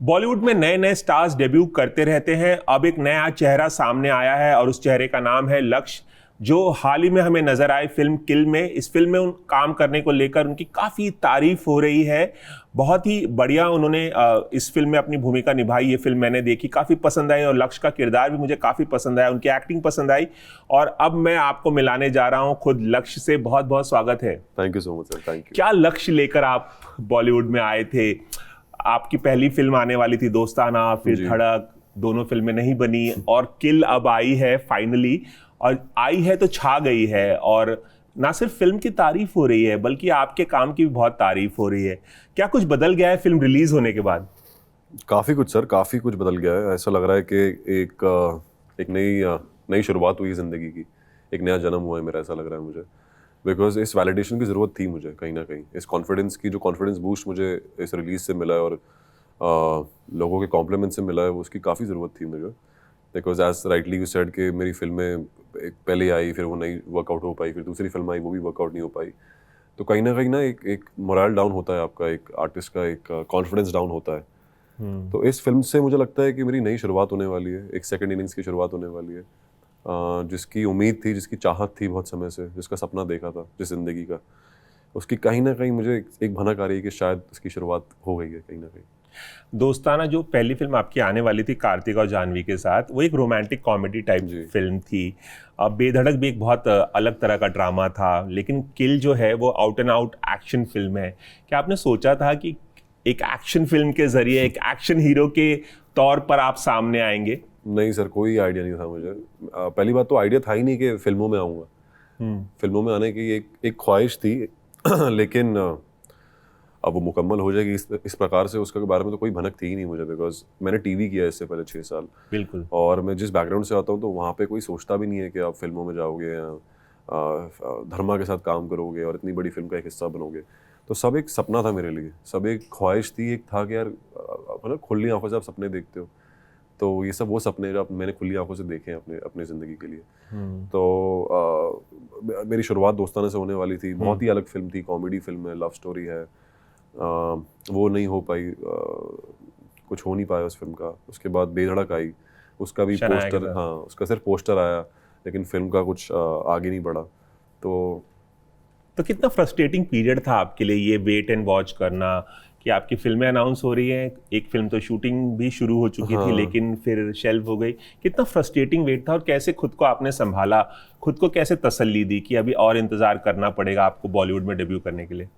बॉलीवुड में नए नए स्टार्स डेब्यू करते रहते हैं। अब एक नया चेहरा सामने आया है और उस चेहरे का नाम है लक्ष्य, जो हाल ही में हमें नजर आए फिल्म किल में। इस फिल्म में उन काम करने को लेकर उनकी काफ़ी तारीफ हो रही है। बहुत ही बढ़िया उन्होंने इस फिल्म में अपनी भूमिका निभाई। ये फिल्म मैंने देखी, काफ़ी पसंद आई और लक्ष्य का किरदार भी मुझे काफ़ी पसंद आया, उनकी एक्टिंग पसंद आई। और अब मैं आपको मिलाने जा रहा हूँ खुद लक्ष्य से। बहुत बहुत स्वागत है। Thank you so much sir, thank you. क्या लक्ष्य लेकर आप बॉलीवुड में आए थे? आपकी पहली फिल्म आने वाली थी दोस्ताना, फिर धड़क, दोनों फिल्में नहीं बनी और किल अब आई है फाइनली। और आई है तो छा गई है और ना सिर्फ फिल्म की तारीफ हो रही है बल्कि आपके काम की भी बहुत तारीफ हो रही है। क्या कुछ बदल गया है फिल्म रिलीज होने के बाद? काफ़ी कुछ सर, काफ़ी कुछ बदल गया है। ऐसा लग रहा है कि एक नई शुरुआत हुई है ज़िंदगी की, एक नया जन्म हुआ है मेरा, ऐसा लग रहा है मुझे। बिकॉज इस वैलिडेशन की ज़रूरत थी मुझे कहीं ना कहीं। इस कॉन्फिडेंस की, जो कॉन्फिडेंस बूस्ट मुझे इस रिलीज़ से मिला है और लोगों के कॉम्प्लीमेंट से मिला है, उसकी काफ़ी ज़रूरत थी मुझे। Because as rightly you said कि मेरी फिल्में एक पहले आई, फिर वो नहीं वर्कआउट हो पाई, फिर दूसरी फिल्म आई, वो भी वर्कआउट नहीं हो पाई। तो कहीं ना एक मोरल डाउन होता है आपका, एक आर्टिस्ट का एक कॉन्फिडेंस डाउन होता है। तो इस फिल्म से मुझे लगता है कि मेरी नई शुरुआत होने वाली है, एक सेकंड इनिंग्स की शुरुआत होने वाली है। जिसकी उम्मीद थी, जिसकी चाहत थी बहुत समय से, जिसका सपना देखा था जिस ज़िंदगी का, उसकी कहीं ना कहीं मुझे एक भनक आ रही है कि शायद उसकी शुरुआत हो गई है कहीं ना कहीं। दोस्ताना जो पहली फिल्म आपकी आने वाली थी कार्तिक और जानवी के साथ, वो एक रोमांटिक कॉमेडी टाइप फिल्म थी। अब बेधड़क भी एक बहुत अलग तरह का ड्रामा था, लेकिन किल जो है वो out and out action film है। क्या आपने सोचा था कि एक एक्शन फिल्म के जरिए एक एक्शन हीरो के तौर पर आप सामने आएंगे? नहीं सर, कोई आइडिया नहीं था मुझे। पहली बात तो आइडिया था ही नहीं कि फिल्मों में आऊँगा। फिल्मों में आने की एक ख्वाहिश थी लेकिन अब वो मुकम्मल हो जाएगी इस प्रकार से, उसके बारे में तो कोई भनक थी ही नहीं मुझे। बिकॉज मैंने टीवी किया इससे पहले 6 साल। बिल्कुल। और मैं जिस बैकग्राउंड से आता हूँ तो वहाँ पे कोई सोचता भी नहीं है कि आप फिल्मों में जाओगे या धर्मा के साथ काम करोगे और इतनी बड़ी फिल्म का एक हिस्सा बनोगे। तो सब एक सपना था मेरे लिए, सब एक ख्वाहिश थी। एक था कि यार मतलब खुली आंखों से आप सपने देखते हो, तो ये सब वो सपने जो मैंने खुली आंखों से देखे हैं अपने ज़िंदगी के लिए। तो मेरी शुरुआत दोस्ताना से होने वाली थी। बहुत ही अलग फिल्म थी, कॉमेडी फिल्म है, लव स्टोरी है। वो नहीं हो पाई, कुछ हो नहीं पाया उस फिल्म का। उसके बाद बेधड़क आई, उसका भी पोस्टर, हाँ उसका सिर्फ पोस्टर आया, लेकिन फिल्म का कुछ आगे नहीं बढ़ा। तो कितना फ्रस्ट्रेटिंग पीरियड था आपके लिए ये वेट एंड वॉच करना कि आपकी फिल्में अनाउंस हो रही हैं, एक फिल्म तो शूटिंग भी शुरू हो चुकी थी लेकिन फिर शेल्व हो गई। कितना फ्रस्ट्रेटिंग वेट था और कैसे खुद को आपने संभाला, खुद को कैसे तसल्ली दी कि अभी और इंतज़ार करना पड़ेगा आपको बॉलीवुड में डेब्यू करने के लिए?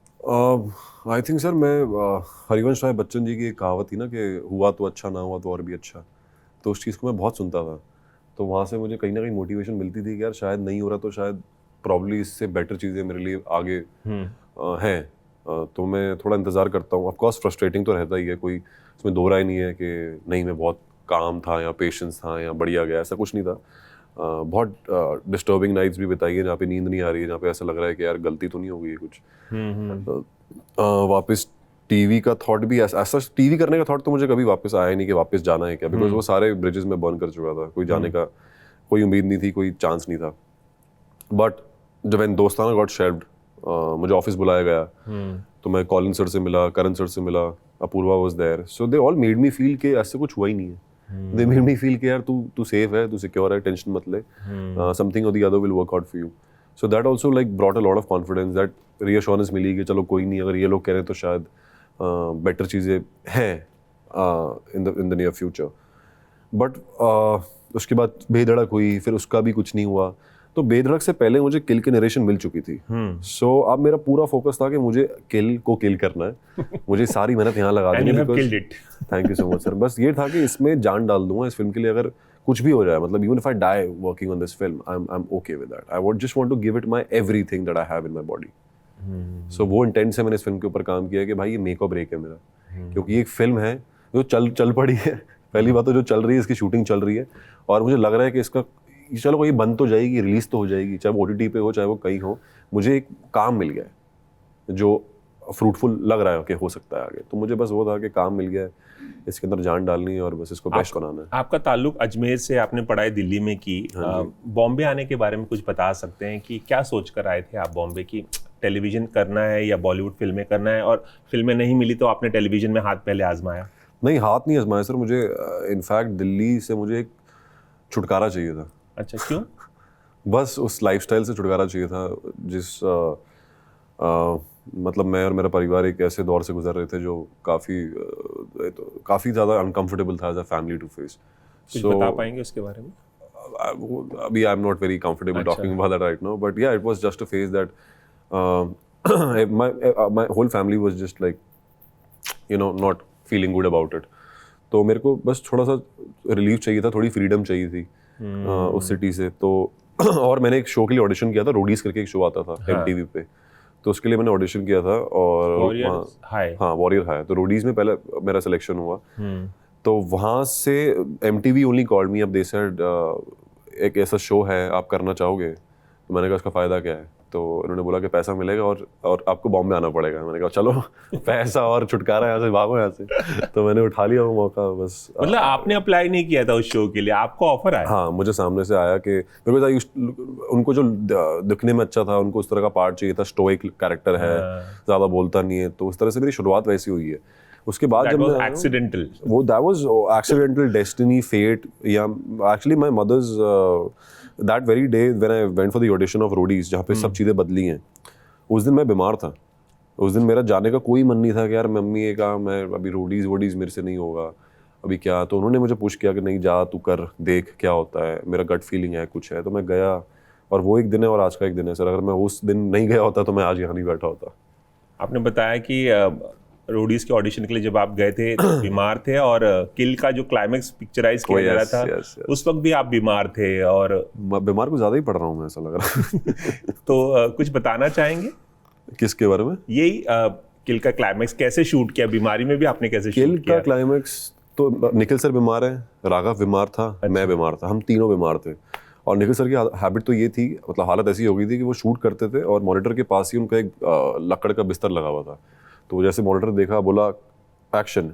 आई थिंक सर, मैं हरिवंश राय बच्चन जी की एक कहावत थी ना कि हुआ तो अच्छा, ना हुआ तो और भी अच्छा। तो उस चीज़ को मैं बहुत सुनता था। तो वहाँ से मुझे कहीं ना कहीं मोटिवेशन मिलती थी कि यार शायद नहीं हो रहा तो शायद प्रॉब्ली इससे बेटर चीज़ें मेरे लिए आगे हैं। तो मैं थोड़ा इंतज़ार करता हूँ। ऑफकोर्स फ्रस्ट्रेटिंग तो रहता ही है, कोई इसमें दो राय नहीं है कि नहीं मैं बहुत काम था या पेशेंस था या बढ़िया गया, ऐसा कुछ नहीं था। बहुत डिस्टर्बिंग नाइट्स भी बिताई है जहाँ पे नींद नहीं आ रही है, जहाँ पे ऐसा लग रहा है कि यार गलती तो नहीं हो गई है कुछ। वापस टीवी का थॉट भी ऐसा टीवी करने का थॉट तो मुझे कभी वापस आया नहीं कि वापस जाना है क्या, बिकॉज वो सारे ब्रिजेस में बर्न कर चुका था। कोई जाने का कोई उम्मीद नहीं थी, कोई चांस नहीं था। बट जब दोस्ताना गॉट शेल्व्ड, मुझे ऑफिस बुलाया गया, तो मैं कॉलिन सर से मिला, करण सर से मिला, Apurva was there. So they all made me feel कि ऐसे कुछ हुआ ही नहीं है। दे मेड मी फील कि यार तू सेफ है, तू सिक्योर है, टेंशन मत ले, समथिंग और the other will work out for you. So that also like brought a lot of confidence, that reassurance मिली कि चलो कोई नहीं, अगर ये लोग कह रहे हैं तो शायद बेटर चीज़ें हैं in the near future. But उसके बाद बेधड़क हुई, फिर उसका भी कुछ नहीं हुआ। तो बेधड़क से पहले मुझे किल की नरेशन मिल चुकी थी। सो अब मेरा पूरा फोकस था कि मुझे किल को किल करना है, मुझे सारी मेहनत यहाँ लगा देनी है। Thank you so much sir. बस ये था कि इसमें जान डाल दूंगा इस फिल्म के लिए, अगर कुछ भी हो जाए, मतलब even if I die working on this film, I am okay with that. I would just want to give it my everything that I have in my body. So वो इंटेंट से मैंने इस फिल्म के ऊपर काम किया कि भाई ये मेक और ब्रेक है मेरा, क्योंकि ये एक फिल्म है जो चल पड़ी है। पहली बात तो जो चल रही है, इसकी शूटिंग चल रही है और मुझे लग रहा है कि इसका चलो कोई बंद तो जाएगी, रिलीज तो हो जाएगी, चाहे वो OTT पे हो चाहे वो कहीं हो। मुझे एक काम मिल गया है जो फ्रूटफुल लग रहा है कि हो सकता है आगे। तो मुझे बस वो था कि काम मिल गया है, इसके अंदर जान डालनी है और बस इसको बेस्ट बनाना है। आपका ताल्लुक अजमेर से, आपने पढ़ाई दिल्ली में की। बॉम्बे आने के बारे में कुछ बता सकते हैं कि क्या सोच कर आए थे आप बॉम्बे की? टेलीविजन करना है या बॉलीवुड फिल्में करना है? और फिल्में नहीं मिली तो आपने टेलीविजन में हाथ पहले आजमाया? नहीं, हाथ नहीं आजमाया सर, मुझे इनफैक्ट दिल्ली से मुझे एक छुटकारा चाहिए था। अच्छा, क्यों? बस उस लाइफस्टाइल से छुटकारा चाहिए था जिस मतलब मैं और मेरा परिवार एक ऐसे दौर से गुजर रहे थे जो काफ़ी ज़्यादा अनकंफर्टेबल था as a family to face. कुछ बता पाएंगे उसके बारे में? अभी I am not very comfortable talking about that right now, but yeah it was just a phase that my whole family was just like not feeling good about it. तो मेरे को बस थोड़ा सा रिलीफ चाहिए था, थोड़ी फ्रीडम चाहिए थी उस सिटी से। तो और मैंने एक शो के लिए ऑडिशन किया था, रोडीज करके एक शो आता था MTV पे, तो उसके लिए मैंने ऑडिशन किया था और वॉरियर हाई। तो रोडीज में पहले मेरा सिलेक्शन हुआ, तो वहाँ से MTV ओनली कॉल्ड मी, अब दे सेड एक ऐसा शो है आप करना चाहोगे? तो मैंने कहा उसका फ़ायदा क्या है? तो उन्होंने बोला कि पैसा मिलेगा और आपको बॉम्बे आना पड़ेगा। मैंने कहा चलो पैसा और छुटकारा, यहाँ से भागो यहाँ से। तो मैंने उठा लिया वो मौका बस। मतलब आपने अप्लाई नहीं किया था उस शो के लिए, आपको ऑफर आया? हाँ, मुझे सामने से आया कि बिकॉज उनको जो दिखने में अच्छा था, उनको उस तरह का पार्ट चाहिए था, स्टोइक कैरेक्टर है, ज़्यादा बोलता नहीं है, तो उस तरह से मेरी शुरुआत वैसी हुई है। उसके बाद जब मैं एक्सीडेंटल, वो that was accidental, destiny, fate, या actually my mother's that very day when I went for the audition of Roadies, जहाँ पे सब चीज़ें बदली हैं, उस दिन मैं बीमार था। उस दिन मेरा जाने का कोई मन नहीं था कि यार मम्मी ये कहा मैं अभी रोडीज मेरे से नहीं होगा अभी क्या। तो उन्होंने मुझे पुश किया कि नहीं जा, तू कर, देख क्या होता है, मेरा गट फीलिंग है कुछ है। तो मैं गया और वो एक दिन है और आज का एक दिन है सर। अगर मैं उस दिन नहीं गया होता तो मैं आज यहाँ नहीं बैठा होता। आपने बताया कि रोडीज के ऑडिशन के लिए जब आप गए थे तो बीमार थे, और किल का जो क्लाइमेक्स पिक्चराइज किया जा रहा था उस वक्त भी आप बीमार थे, और बीमार को ज़्यादा ही पड़ रहा हूँ मैं, ऐसा लग रहा है। तो कुछ बताना चाहेंगे किसके बारे में? यही किल का क्लाइमेक्स कैसे शूट किया, बीमारी में भी आपने कैसे शूट किया? किल का क्लाइमेक्स तो निखिल सर बीमार है, राघव बीमार था, मैं बीमार था, हम तीनों बीमार थे। और निखिल सर की हैबिट तो ये थी, मतलब हालत ऐसी हो गई थी कि वो शूट करते थे और मॉनिटर के पास ही उनका एक लकड़ का बिस्तर लगा हुआ था। तो जैसे मॉनिटर देखा, बोला एक्शन,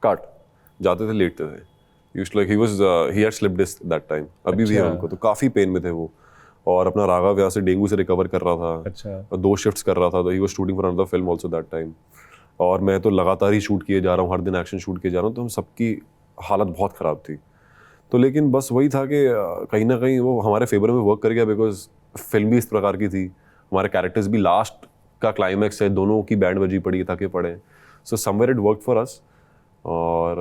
काट, जाते थे, लेटते थे। Used like he had slipped disc that time, अभी भी है उनको, तो काफ़ी पेन में थे वो। और अपना राघव यहाँ से डेंगू से रिकवर कर रहा था। अच्छा। 2 शिफ्ट्स कर रहा था, तो he was shooting for another film also that time. और मैं तो लगातार ही शूट किए जा रहा हूँ, हर दिन एक्शन शूट किए जा रहा हूँ, तो हम सबकी हालत बहुत ख़राब थी। तो लेकिन बस वही था कि कहीं ना कहीं वो हमारे फेवर में वर्क कर गया, बिकॉज फिल्म भी इस प्रकार की थी, हमारे कैरेक्टर्स भी, लास्ट का क्लाइमैक्स है, दोनों की बैंड बजी पड़ी ताकि पड़े। So somewhere it work for us. और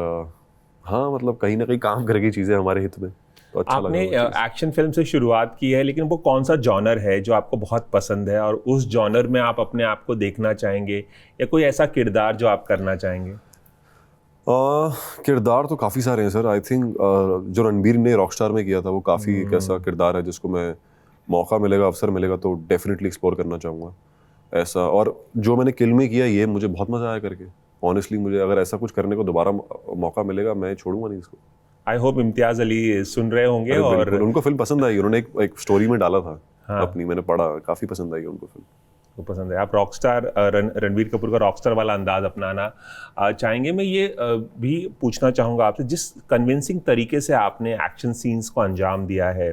हाँ, मतलब कहीं ना कहीं काम कर गई चीज़ें हमारे हित में, तो अच्छा आपने लगा। एक्शन फिल्म से शुरुआत की है, लेकिन वो कौन सा जॉनर है जो आपको बहुत पसंद है और उस जॉनर में आप अपने आप को देखना चाहेंगे, या कोई ऐसा किरदार जो आप करना चाहेंगे? किरदार तो काफ़ी सारे हैं सर। आई थिंक जो रणबीर ने रॉकस्टार में किया था वो काफ़ी एक ऐसा किरदार है जिसको मैं, मौका मिलेगा, अवसर मिलेगा तो डेफिनेटली एक्सप्लोर करना चाहूँगा ऐसा। और जो मैंने किल में किया, ये मुझे बहुत मज़ा आया करके। ऑनेस्टली मुझे अगर ऐसा कुछ करने को दोबारा मौका मिलेगा, मैं छोड़ूंगा नहीं इसको। आई होप इम्तियाज़ अली सुन रहे होंगे और उनको फिल्म पसंद आई। उन्होंने एक स्टोरी में डाला था अपनी, मैंने पढ़ा, काफ़ी पसंद आई उनको फिल्म। वो पसंद है। आप रॉकस्टार, रणबीर कपूर का रॉकस्टार वाला अंदाज अपनाना चाहेंगे। मैं ये भी पूछना चाहूँगा आपसे, जिस कन्विंसिंग तरीके से आपने एक्शन सीन्स को अंजाम दिया है,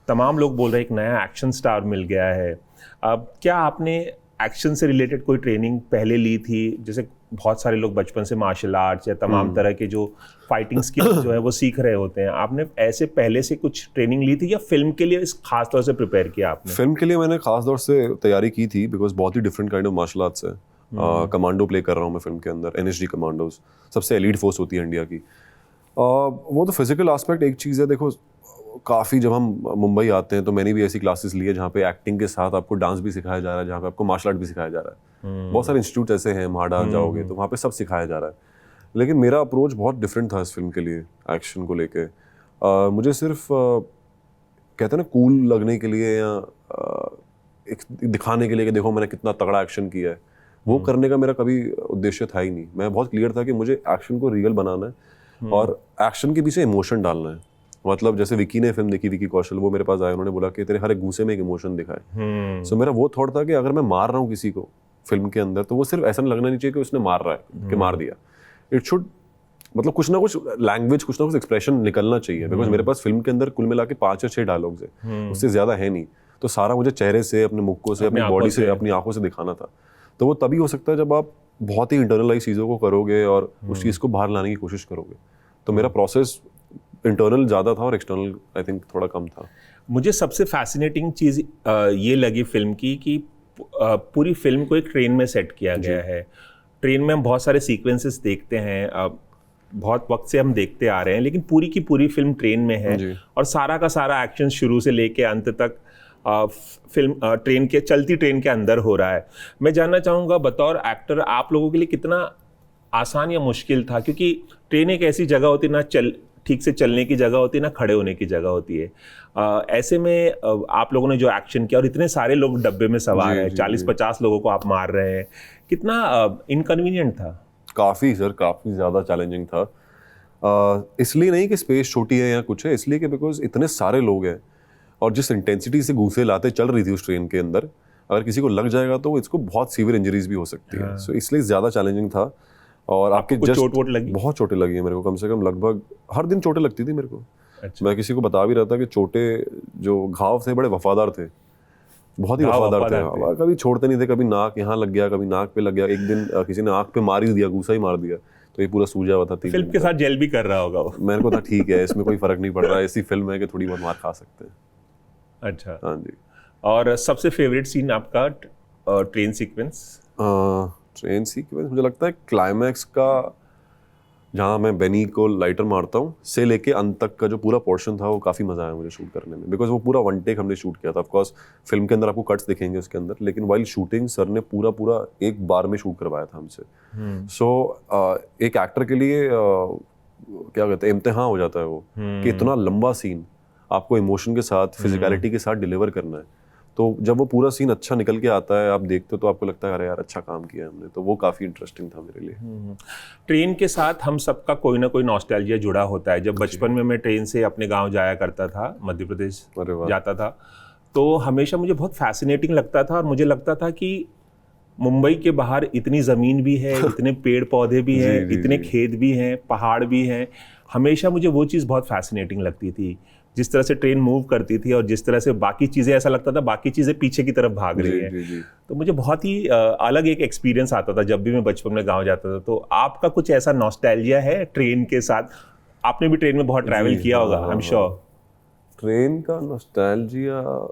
तमाम लोग बोल रहे हैं एक नया एक्शन स्टार मिल गया है। क्या आपने एक्शन से रिलेटेड कोई ट्रेनिंग पहले ली थी? जैसे बहुत सारे लोग बचपन से मार्शल आर्ट्स या तमाम तरह के जो फाइटिंग स्किल्स जो है वो सीख रहे होते हैं, आपने ऐसे पहले से कुछ ट्रेनिंग ली थी या फिल्म के लिए इस खास तौर से प्रिपेयर किया आपने? फिल्म के लिए मैंने खास तौर से तैयारी की थी, बिकॉज बहुत ही different kind of martial arts है। कमांडो प्ले कर रहा हूँ मैं फिल्म के अंदर, NSG कमांडोज, सबसे एलीट फोर्स होती है इंडिया की। वो तो फिजिकल एस्पेक्ट एक चीज़ है। देखो, काफ़ी जब हम मुंबई आते हैं तो मैंने भी ऐसी क्लासेस ली है जहाँ पे एक्टिंग के साथ आपको डांस भी सिखाया जा रहा है, जहाँ पे आपको मार्शल आर्ट भी सिखाया जा रहा है। बहुत सारे इंस्टीट्यूट ऐसे हैं, म्हाडा जाओगे तो वहाँ पे सब सिखाया जा रहा है। लेकिन मेरा अप्रोच बहुत डिफरेंट था इस फिल्म के लिए, एक्शन को लेके। मुझे सिर्फ कहते हैं ना, कूल लगने के लिए या एक दिखाने के लिए कि देखो मैंने कितना तगड़ा एक्शन किया है, वो करने का मेरा कभी उद्देश्य था ही नहीं। मैं बहुत क्लियर था कि मुझे एक्शन को रियल बनाना है और एक्शन के पीछे इमोशन डालना है। मतलब जैसे विकी ने फिल्म देखी, विकी कौशल, वो मेरे पास आए, उन्होंने बोला कि तेरे हर एक घूंसे में एक इमोशन दिखाए। सो मेरा वो थॉट था कि अगर मैं मार रहा हूँ किसी को फिल्म के अंदर, तो वो सिर्फ ऐसा लगना नहीं चाहिए कि उसने मार रहा है, कि मार दिया। इट शुड, मतलब कुछ ना कुछ लैंग्वेज, कुछ ना कुछ एक्सप्रेशन निकलना चाहिए। बिकॉज मेरे पास फिल्म के अंदर कुल मिला के 5 या 6 डायलॉग्स है, उससे ज्यादा है नहीं। तो सारा मुझे चेहरे से, अपने मुक्कों से, अपनी बॉडी से, अपनी आंखों से दिखाना था। तो वो तभी हो सकता है जब आप बहुत ही इंटरनलाइज चीज़ों को करोगे और उस चीज़ को बाहर लाने की कोशिश करोगे। तो मेरा प्रोसेस इंटरनल ज़्यादा था और एक्सटर्नल आई थिंक थोड़ा कम था। मुझे सबसे फैसिनेटिंग चीज़ ये लगी फिल्म की कि पूरी फिल्म को एक ट्रेन में सेट किया गया है। ट्रेन में हम बहुत सारे सीक्वेंसेस देखते हैं, बहुत वक्त से हम देखते आ रहे हैं, लेकिन पूरी की पूरी फिल्म ट्रेन में है और सारा का सारा एक्शन शुरू से लेके अंत तक फिल्म चलती ट्रेन के अंदर हो रहा है। मैं जानना चाहूँगा बतौर एक्टर आप लोगों के लिए कितना आसान या मुश्किल था, क्योंकि ट्रेन एक ऐसी जगह होती ना ठीक से चलने की जगह होती है ना खड़े होने की जगह होती है। ऐसे में आप लोगों ने जो एक्शन किया और इतने सारे लोग डब्बे में सवार हैं, 40-50 लोगों को आप मार रहे हैं, कितना इनकन्वीनियंट था? काफ़ी सर, काफ़ी ज़्यादा चैलेंजिंग था। इसलिए नहीं कि स्पेस छोटी है या कुछ है, इसलिए कि बिकॉज इतने सारे लोग हैं और जिस इंटेंसिटी से घूसे लाते चल रही थी उस ट्रेन के अंदर, अगर किसी को लग जाएगा तो इसको बहुत सीवियर इंजरीज भी हो सकती है। सो इसलिए ज़्यादा चैलेंजिंग था। और आपके कुछ चोट वोट लगी? बहुत चोटें लगी हैं मेरे को, कम से कम लगभग हर दिन चोटें लगती थी मेरे को। अच्छा। मैं किसी को बता भी रहा था कि चोटें जो घाव थे बड़े वफादार थे, बहुत ही वफादार थे। कभी छोड़ते नहीं थे, कभी नाक यहाँ लग गया, कभी नाक पे लग गया। एक दिन किसी ने आँख पे मार ही दिया, घूसा ही मार दिया, तो ये पूरा सूजा हुआ था। फिल्म के साथ जेल भी कर रहा होगा वो। मेरे को था ठीक है, इसमें कोई फर्क नहीं पड़ रहा है, ऐसी फिल्म है कि थोड़ी बहुत मार खा सकते हैं। अच्छा। हाँ जी। और सबसे फेवरेट सीन आपका ट्रेन सीक्वेंस? ट्रेन सीक्वेंस मुझे लगता है क्लाइमैक्स का, जहाँ मैं बेनी को लाइटर मारता हूँ से लेके अंत तक का जो पूरा पोर्शन था, वो काफ़ी मज़ा आया मुझे शूट करने में। बिकॉज वो पूरा वन टेक हमने शूट किया था। ऑफकोर्स फिल्म के अंदर आपको कट्स दिखेंगे उसके अंदर, लेकिन वाइल शूटिंग सर ने पूरा एक बार में शूट करवाया था हमसे। सो एक एक्टर के लिए क्या कहते हैं, इम्तिहान हो जाता है वो कि इतना लंबा सीन आपको इमोशन के साथ, फिजिकलिटी के साथ डिलीवर करना है। तो जब वो पूरा सीन अच्छा निकल के आता है, आप देखते हो तो आपको लगता है अरे यार अच्छा काम किया हमने। तो वो काफ़ी इंटरेस्टिंग था मेरे लिए। ट्रेन के साथ हम सबका कोई ना कोई नॉस्टैल्जिया जुड़ा होता है। जब बचपन में मैं ट्रेन से अपने गांव जाया करता था, मध्य प्रदेश जाता था, तो हमेशा मुझे बहुत फैसिनेटिंग लगता था और मुझे लगता था कि मुंबई के बाहर इतनी ज़मीन भी है, इतने पेड़ पौधे भी हैं, इतने खेत भी हैं, पहाड़ भी हैं। हमेशा मुझे वो चीज़ बहुत फैसिनेटिंग लगती थी, जिस तरह से ट्रेन मूव करती थी और जिस तरह से बाकी चीज़ें, ऐसा लगता था बाकी चीज़ें पीछे की तरफ भाग रही हैं। तो मुझे बहुत ही अलग एक एक्सपीरियंस आता था जब भी मैं बचपन में गांव जाता था। तो आपका कुछ ऐसा नॉस्टैल्जिया है ट्रेन के साथ? आपने भी ट्रेन में बहुत ट्रैवल किया होगा, आई एम श्योर। ट्रेन का नॉस्टैल्जिया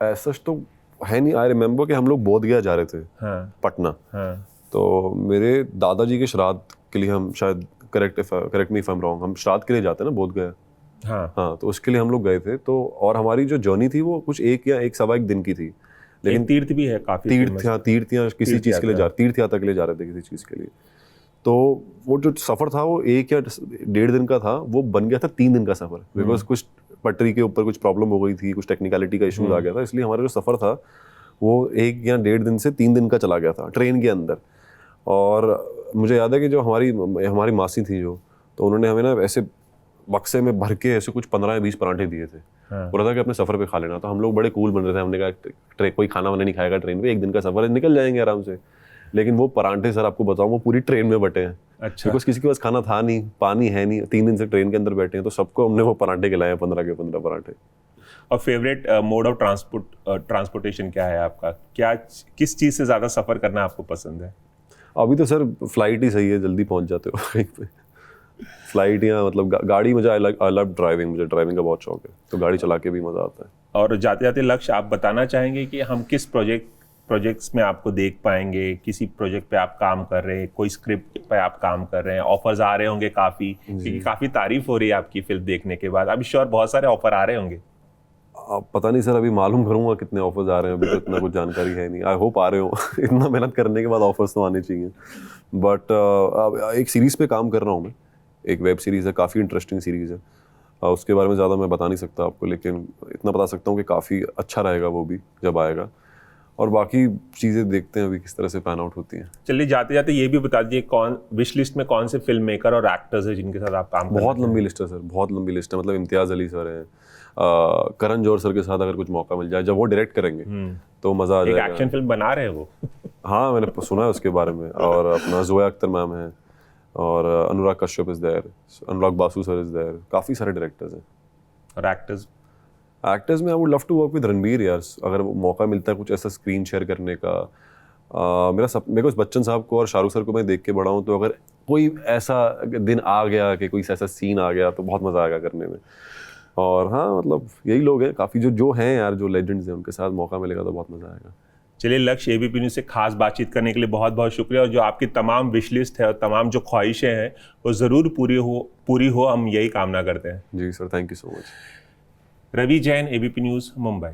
ऐसा तो है नहीं। आई रिमेम्बर कि हम लोग बोधगया जा रहे थे, पटना। तो मेरे दादाजी के श्राद्ध के लिए हम शायद, correct me if I am wrong, हम श्राद्ध के लिए जाते हैं ना बोधगया। हाँ, तो उसके लिए हम लोग गए थे। तो और हमारी जो जर्नी थी वो कुछ 1 या 1.25 दिन की थी। लेकिन तीर्थ भी है काफी, तीर्थ या किसी चीज़ के लिए तीर्थ यात्रा के लिए जा रहे थे किसी चीज़ के लिए। तो वो जो सफ़र था वो 1 या 1.5 दिन का था, वो बन गया था 3 दिन का सफ़र। बिकॉज कुछ पटरी के ऊपर कुछ प्रॉब्लम हो गई थी, कुछ टेक्निकलिटी का इशूज आ गया था, इसलिए हमारा जो सफ़र था वो 1 या 1.5 दिन से 3 दिन का चला गया था ट्रेन के अंदर। और मुझे याद है कि जो हमारी मासी थी जो, तो उन्होंने हमें ना ऐसे बक्से में भर के ऐसे कुछ 15 या 20 पराठे दिए थे। बोला था कि अपने सफ़र पे खा लेना। तो हम लोग बड़े कूल बन रहे थे, हमने कहा कोई खाना वाना नहीं खाएगा ट्रेन पे, 1 दिन का सफ़र है, निकल जाएंगे आराम से। लेकिन वो पराठे सर आपको बताऊं, वो पूरी ट्रेन में बटे हैं। अच्छा। बिकॉज किसी के पास खाना था नहीं, पानी है नहीं, 3 दिन से ट्रेन के अंदर बैठे हैं, तो सबको हमने वो पराठे खिलाए, 15 के 15 पराठे। और फेवरेट मोड ऑफ ट्रांसपोर्टेशन क्या है आपका? किस चीज़ से ज़्यादा सफ़र करना आपको पसंद है? अभी तो सर फ्लाइट ही सही है, जल्दी पहुंच जाते हो कहीं पे। फ्लाइट या मतलब गाड़ी, मुझे आई लव ड्राइविंग, मुझे ड्राइविंग का बहुत शौक है, तो गाड़ी चला के भी मज़ा आता है। और जाते जाते लक्ष्य, आप बताना चाहेंगे कि हम किस प्रोजेक्ट्स में आपको देख पाएंगे? किसी प्रोजेक्ट पे आप काम कर रहे हैं, कोई स्क्रिप्ट पे आप काम कर रहे हैं, ऑफर्स आ रहे होंगे काफ़ी, क्योंकि काफ़ी तारीफ हो रही है आपकी फिल्म देखने के बाद। अभी श्योर बहुत सारे ऑफर आ रहे होंगे। पता नहीं सर, अभी मालूम करूंगा कितने ऑफर्स आ रहे हैं, अभी तो इतना कुछ जानकारी है नहीं। आई होप आ रहे हो। इतना मेहनत करने के बाद ऑफर्स तो आने चाहिए। बट एक सीरीज़ पे काम कर रहा हूँ मैं, एक वेब सीरीज़ है, काफ़ी इंटरेस्टिंग सीरीज़ है। उसके बारे में ज़्यादा मैं बता नहीं सकता आपको, लेकिन इतना बता सकता हूँ कि काफ़ी अच्छा रहेगा वो भी जब आएगा। और बाकी चीज़ें देखते हैं अभी किस तरह से पैन आउट होती हैं। चलिए जाते जाते ये भी बता दीजिए, कौन विश लिस्ट में कौन से फिल्म मेकर और एक्टर्स हैं जिनके साथ आप काम कर रहे हैं? बहुत लंबी लिस्ट है सर, बहुत लंबी लिस्ट है। मतलब इम्तियाज़ अली सर हैं, करण जौहर सर के साथ अगर कुछ मौका मिल जाए, जब वो डायरेक्ट करेंगे तो मज़ा आ जाएगा। एक एक्शन फिल्म बना रहे हैं वो। हाँ, मैंने सुना है उसके बारे में। और अपना जोया अख्तर मैम है, और Anurag Kashyap is there, Anurag Basu sir is there, काफ़ी सारे डायरेक्टर्स हैं। और एक्टर्स में I would love to work with Ranbir यार, अगर वो मौका मिलता है कुछ ऐसा स्क्रीन शेयर करने का, मेरे को बच्चन साहब को और शाहरुख सर को मैं देख के बड़ा हूँ, तो अगर कोई ऐसा दिन आ गया कि कोई ऐसा सीन आ गया तो बहुत मज़ा आएगा करने में। और हाँ, मतलब यही लोग हैं काफ़ी जो हैं यार, जो लेजेंड्स हैं, उनके साथ मौका मिलेगा तो बहुत मज़ा आएगा। चलिए लक्ष्य, एबीपी न्यूज़ से खास बातचीत करने के लिए बहुत बहुत शुक्रिया, और जो आपकी तमाम विश लिस्ट है और तमाम जो ख्वाहिशें हैं वो ज़रूर पूरी हो, हम यही कामना करते हैं। जी sir, thank you so much. Ravi Jain, ABP news, Mumbai.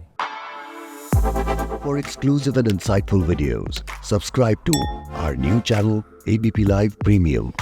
For exclusive and insightful videos, subscribe to our new channel ABP Live Premium.